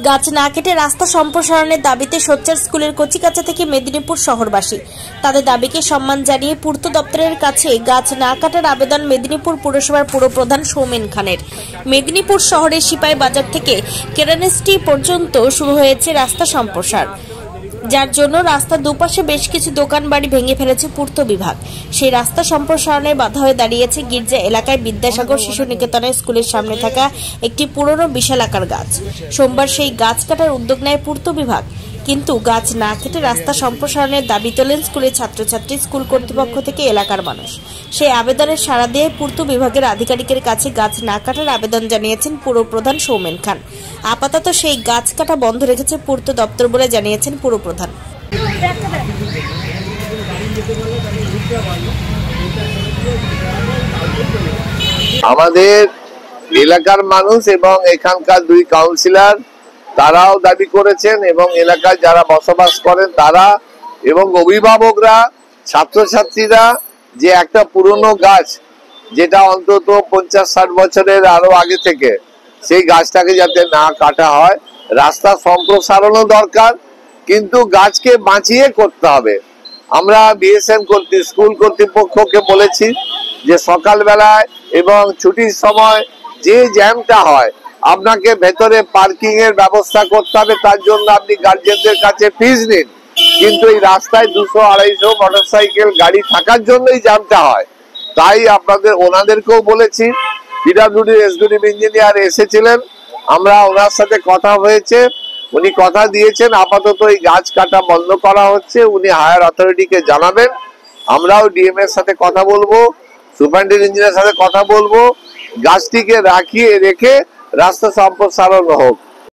গাছ না কেটে রাস্তা সম্প্রসারণের দাবিতে সোচ্চার স্কুলের কচিকাঁচা থেকে মেদিনীপুর শহরবাসী। তাদের দাবিকে সম্মান জানিয়ে পূর্ত দপ্তরের কাছে গাছ না কাটার আবেদন মেদিনীপুর পুরসভার পুরপ্রধান সৌমেন খানের। মেদিনীপুর শহরের সিপাই বাজার থেকে কেরানিস্ট্রি পর্যন্ত শুরু হয়েছে রাস্তা সম্প্রসার, যার জন্য রাস্তার দুপাশে বেশ কিছু দোকান বাড়ি ভেঙে ফেলেছে পূর্ত বিভাগ। সেই রাস্তা সম্প্রসারণের বাধা হয়ে দাঁড়িয়েছে গির্জা এলাকায় বিদ্যাসাগর শিশু নিকেতনের স্কুলের সামনে থাকা একটি পুরনো বিশালাকার গাছ। সোমবার সেই গাছ কাটার উদ্যোগ নেয় পূর্ত বিভাগ, কিন্তু গাছ না কেটে রাস্তা সম্প্রসারণের দাবি তোলেন স্কুলের ছাত্রছাত্রী, স্কুল কর্তৃপক্ষ থেকে এলাকার মানুষ। সেই আবেদনের সাড়া দিয়ে পূর্ত বিভাগের আধিকারিকের কাছে গাছ না কাটার আবেদন জানিয়েছেন পুরপ্রধান সৌমেন খান। আপাতত সেই গাছ কাটা বন্ধ রেখেছে পূর্ত দপ্তর বলে জানিয়েছেন পুরপ্রধান। আমাদের এলাকার মানুষ এবং এখানকার দুই কাউন্সিলর তারাও দাবি করেছেন এবং এলাকায় যারা বসবাস করেন তারা এবং অভিভাবকরা, ছাত্রছাত্রীরা যে একটা পুরনো গাছ যেটা অন্তত 50-60 বছরের আরো আগে থেকে, সেই গাছটাকে যাতে না কাটা হয়। রাস্তা সম্প্রসারণও দরকার, কিন্তু গাছকে বাঁচিয়ে করতে হবে। আমরা বিএসএন স্কুল কর্তৃপক্ষকে বলেছি যে সকালবেলায় এবং ছুটির সময় যে জ্যামটা হয় আপনাকে ভেতরে পার্কিং এর ব্যবস্থা করতে হবে, তার জন্য আপনি গার্জেনদের কাছে ফিস নিন, কিন্তু এই রাস্তায় 200-250 মোটরসাইকেল গাড়ি থাকার জন্যই জ্যামটা হয়। তাই ওনাদেরকেও বলেছি। পিডব্লিউডি এক্সিকিউটিভ ইঞ্জিনিয়ার এসেছিলেন, আমরা ওনার সাথে কথা হয়েছে, উনি কথা দিয়েছেন আপাতত এই গাছ কাটা বন্ধ করা হচ্ছে। উনি হায়ার অথরিটিকে জানাবেন, আমরাও ডিএম এর সাথে কথা বলবো, সুপারিনটেন্ডেন্ট ইঞ্জিনিয়ারের সাথে কথা বলবো, গাছটিকে রেখে রাস্তা সম্প্রসারণ হোক।